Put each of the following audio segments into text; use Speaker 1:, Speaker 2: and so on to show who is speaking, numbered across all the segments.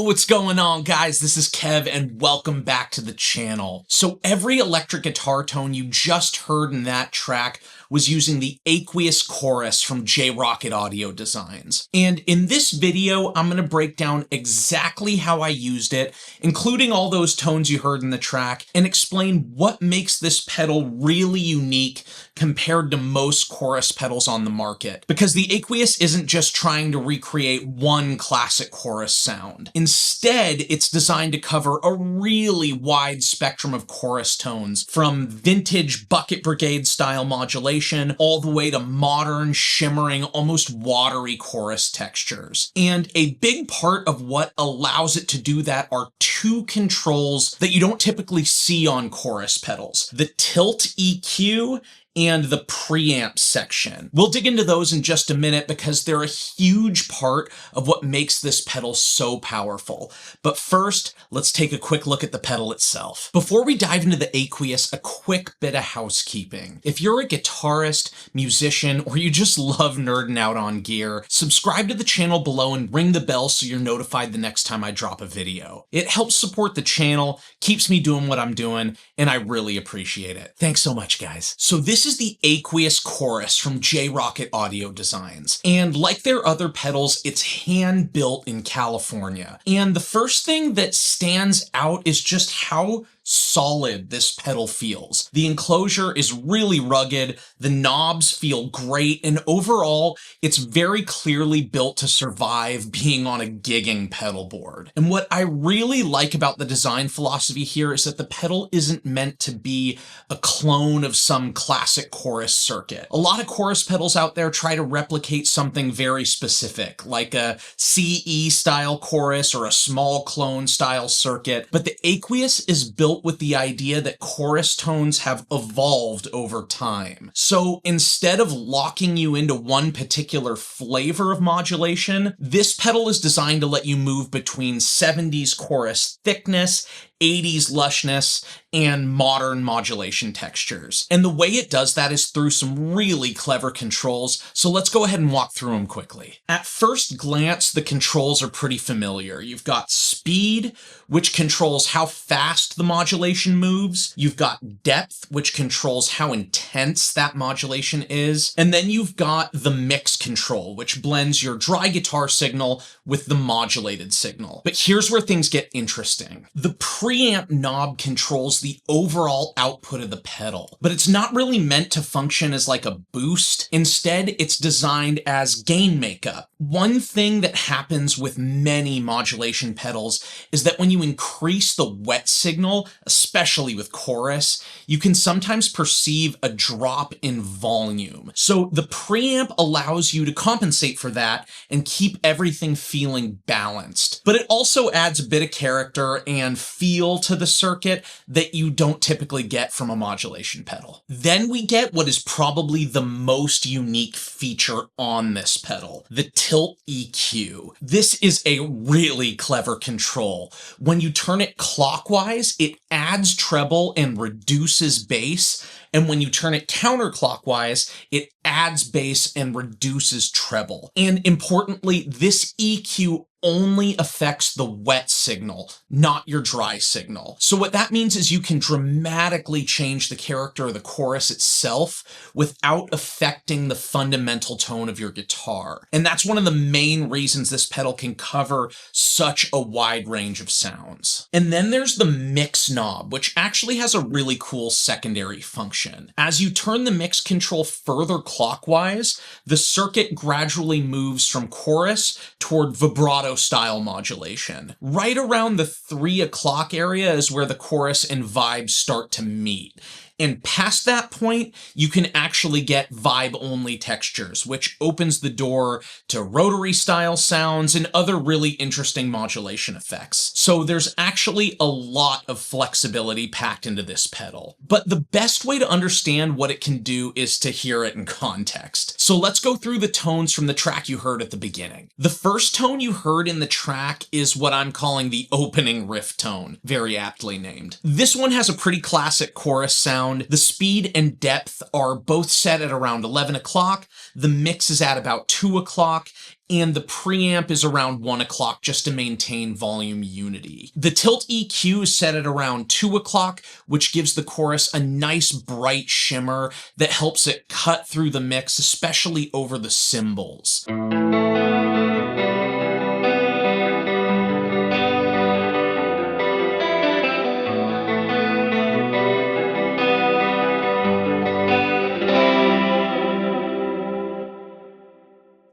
Speaker 1: Yo, what's going on, guys? This is Kev and welcome back to the channel. So every electric guitar tone you just heard in that track was using the Aqueous Chorus from Rockett Audio Designs. And in this video, I'm going to break down exactly how I used it, including all those tones you heard in the track, and explain what makes this pedal really unique compared to most chorus pedals on the market. Because the Aqueous isn't just trying to recreate one classic chorus sound. Instead, it's designed to cover a really wide spectrum of chorus tones, from vintage Bucket Brigade style modulation all the way to modern, shimmering, almost watery chorus textures. And a big part of what allows it to do that are two controls that you don't typically see on chorus pedals: the tilt EQ and the preamp section. We'll dig into those in just a minute because they're a huge part of what makes this pedal so powerful. But first, let's take a quick look at the pedal itself. Before we dive into the Aqueous, a quick bit of housekeeping. If you're a guitarist, musician, or you just love nerding out on gear, subscribe to the channel below and ring the bell so you're notified the next time I drop a video. It helps support the channel, keeps me doing what I'm doing, and I really appreciate it. Thanks so much, guys. So this is the Aqueous Chorus from Rockett Audio Designs. And like their other pedals, it's hand-built in California. And the first thing that stands out is just how solid this pedal feels. The enclosure is really rugged, the knobs feel great, and overall, it's very clearly built to survive being on a gigging pedal board. And what I really like about the design philosophy here is that the pedal isn't meant to be a clone of some classic chorus circuit. A lot of chorus pedals out there try to replicate something very specific, like a CE style chorus or a small clone style circuit, but the Aqueous is built with the idea that chorus tones have evolved over time. So instead of locking you into one particular flavor of modulation, this pedal is designed to let you move between 70s chorus thickness, 80s lushness, and modern modulation textures. And the way it does that is through some really clever controls, so let's go ahead and walk through them quickly. At first glance, the controls are pretty familiar. You've got speed, which controls how fast the modulation moves. You've got depth, which controls how intense that modulation is. And then you've got the mix control, which blends your dry guitar signal with the modulated signal. But here's where things get interesting. The preamp knob controls the overall output of the pedal, but it's not really meant to function as like a boost. Instead, it's designed as gain makeup. One thing that happens with many modulation pedals is that when you increase the wet signal, especially with chorus, you can sometimes perceive a drop in volume. So the preamp allows you to compensate for that and keep everything feeling balanced. But it also adds a bit of character and feel to the circuit that you don't typically get from a modulation pedal. Then we get what is probably the most unique feature on this pedal, the tilt EQ. This is a really clever control. When you turn it clockwise, it adds treble and reduces bass, and when you turn it counterclockwise, it adds bass and reduces treble. And importantly, this EQ only affects the wet signal, not your dry signal. So what that means is you can dramatically change the character of the chorus itself without affecting the fundamental tone of your guitar. And that's one of the main reasons this pedal can cover such a wide range of sounds. And then there's the mix knob, which actually has a really cool secondary function. As you turn the mix control further clockwise, the circuit gradually moves from chorus toward vibrato style modulation. Right around the 3 o'clock area is where the chorus and vibe start to meet. And past that point, you can actually get vibe-only textures, which opens the door to Rotary style sounds and other really interesting modulation effects. So there's actually a lot of flexibility packed into this pedal. But the best way to understand what it can do is to hear it in context. So let's go through the tones from the track you heard at the beginning. The first tone you heard in the track is what I'm calling the opening riff tone, very aptly named. This one has a pretty classic chorus sound, sound. The speed and depth are both set at around 11 o'clock. The mix is at about 2 o'clock. And the preamp is around 1 o'clock just to maintain volume unity. The tilt EQ is set at around 2 o'clock, which gives the chorus a nice bright shimmer that helps it cut through the mix, especially over the cymbals.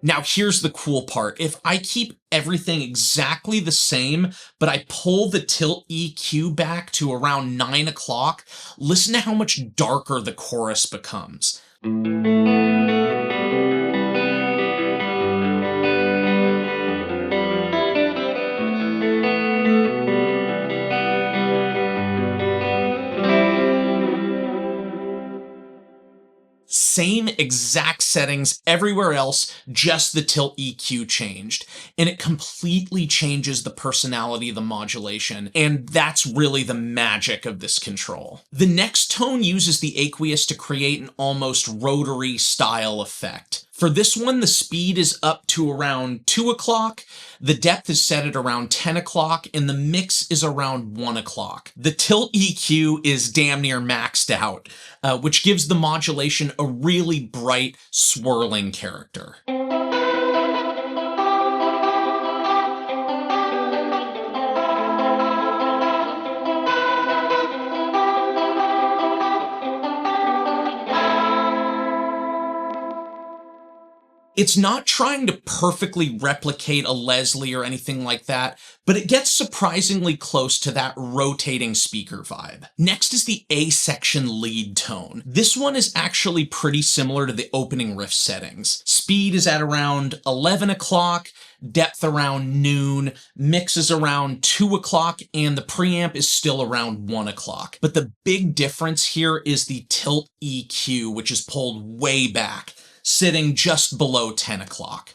Speaker 1: Now here's the cool part. If I keep everything exactly the same, but I pull the tilt EQ back to around 9 o'clock, listen to how much darker the chorus becomes. Same exact settings everywhere else, just the tilt EQ changed. And it completely changes the personality of the modulation, and that's really the magic of this control. The next tone uses the aqueous to create an almost rotary style effect. For this one, the speed is up to around 2 o'clock, the depth is set at around 10 o'clock, and the mix is around 1 o'clock. The tilt EQ is damn near maxed out, which gives the modulation a really bright, swirling character. It's not trying to perfectly replicate a Leslie or anything like that, but it gets surprisingly close to that rotating speaker vibe. Next is the A section lead tone. This one is actually pretty similar to the opening riff settings. Speed is at around 11 o'clock, depth around noon, mix is around 2 o'clock, and the preamp is still around 1 o'clock. But the big difference here is the tilt EQ, which is pulled way back, sitting just below 10 o'clock.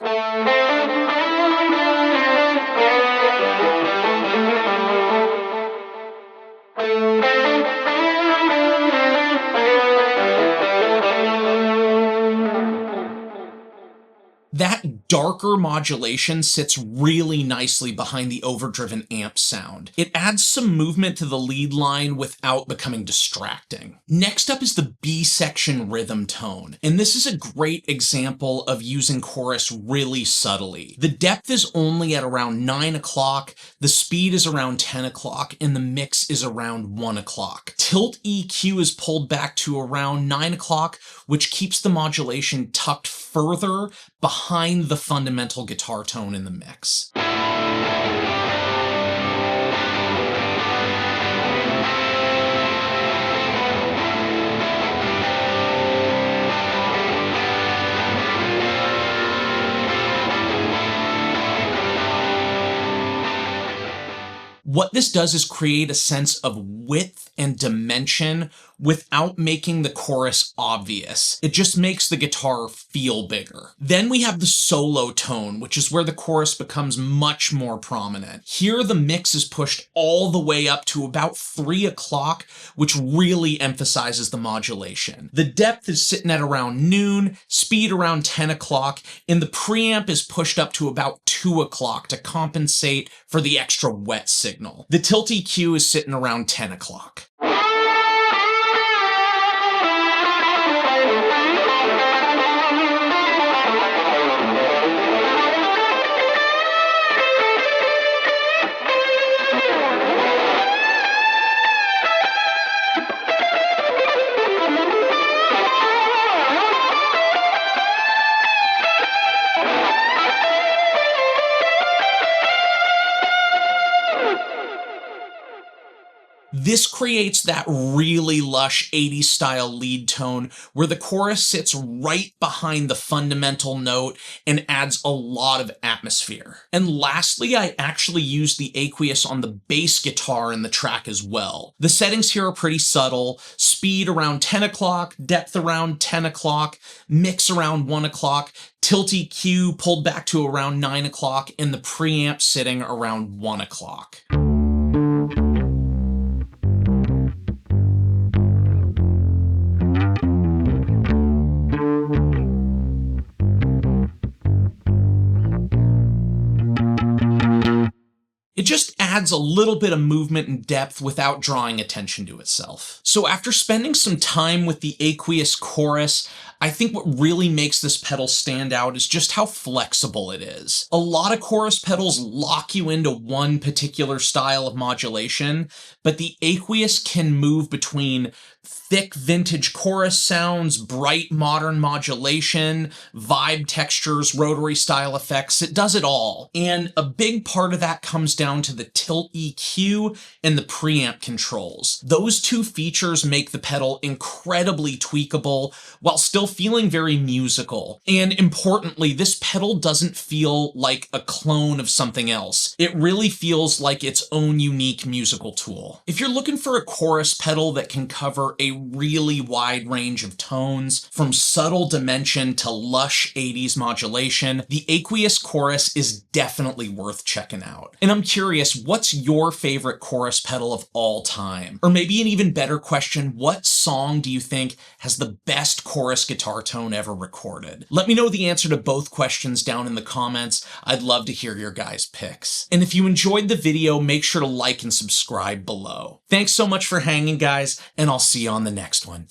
Speaker 1: That darker modulation sits really nicely behind the overdriven amp sound. It adds some movement to the lead line without becoming distracting. Next up is the B section rhythm tone, and this is a great example of using chorus really subtly. The depth is only at around 9 o'clock, the speed is around 10 o'clock, and the mix is around 1 o'clock. Tilt EQ is pulled back to around 9 o'clock, which keeps the modulation tucked further behind the fundamental guitar tone in the mix. What this does is create a sense of width and dimension without making the chorus obvious. It just makes the guitar feel bigger. Then we have the solo tone, which is where the chorus becomes much more prominent. Here, the mix is pushed all the way up to about 3 o'clock, which really emphasizes the modulation. The depth is sitting at around noon, speed around 10 o'clock, and the preamp is pushed up to about 2 o'clock to compensate for the extra wet signal. The tilt EQ is sitting around 10 o'clock. This creates that really lush 80s style lead tone where the chorus sits right behind the fundamental note and adds a lot of atmosphere. And lastly, I actually used the aqueous on the bass guitar in the track as well. The settings here are pretty subtle. Speed around 10 o'clock, depth around 10 o'clock, mix around 1 o'clock, tilt EQ pulled back to around 9 o'clock, and the preamp sitting around 1 o'clock. adds a little bit of movement and depth without drawing attention to itself. So after spending some time with the Aqueous Chorus, I think what really makes this pedal stand out is just how flexible it is. A lot of chorus pedals lock you into one particular style of modulation, but the Aqueous can move between thick vintage chorus sounds, bright modern modulation, vibe textures, rotary style effects. It does it all. And a big part of that comes down to the tilt EQ and the preamp controls. Those two features make the pedal incredibly tweakable while still feeling very musical. And importantly, this pedal doesn't feel like a clone of something else. It really feels like its own unique musical tool. If you're looking for a chorus pedal that can cover a really wide range of tones, from subtle dimension to lush 80s modulation, the Aqueous Chorus is definitely worth checking out. And I'm curious, what's your favorite chorus pedal of all time? Or maybe an even better question, what song do you think has the best chorus guitar tone ever recorded? Let me know the answer to both questions down in the comments. I'd love to hear your guys' picks. And if you enjoyed the video, make sure to like and subscribe below. Thanks so much for hanging, guys, and I'll see you on the next one.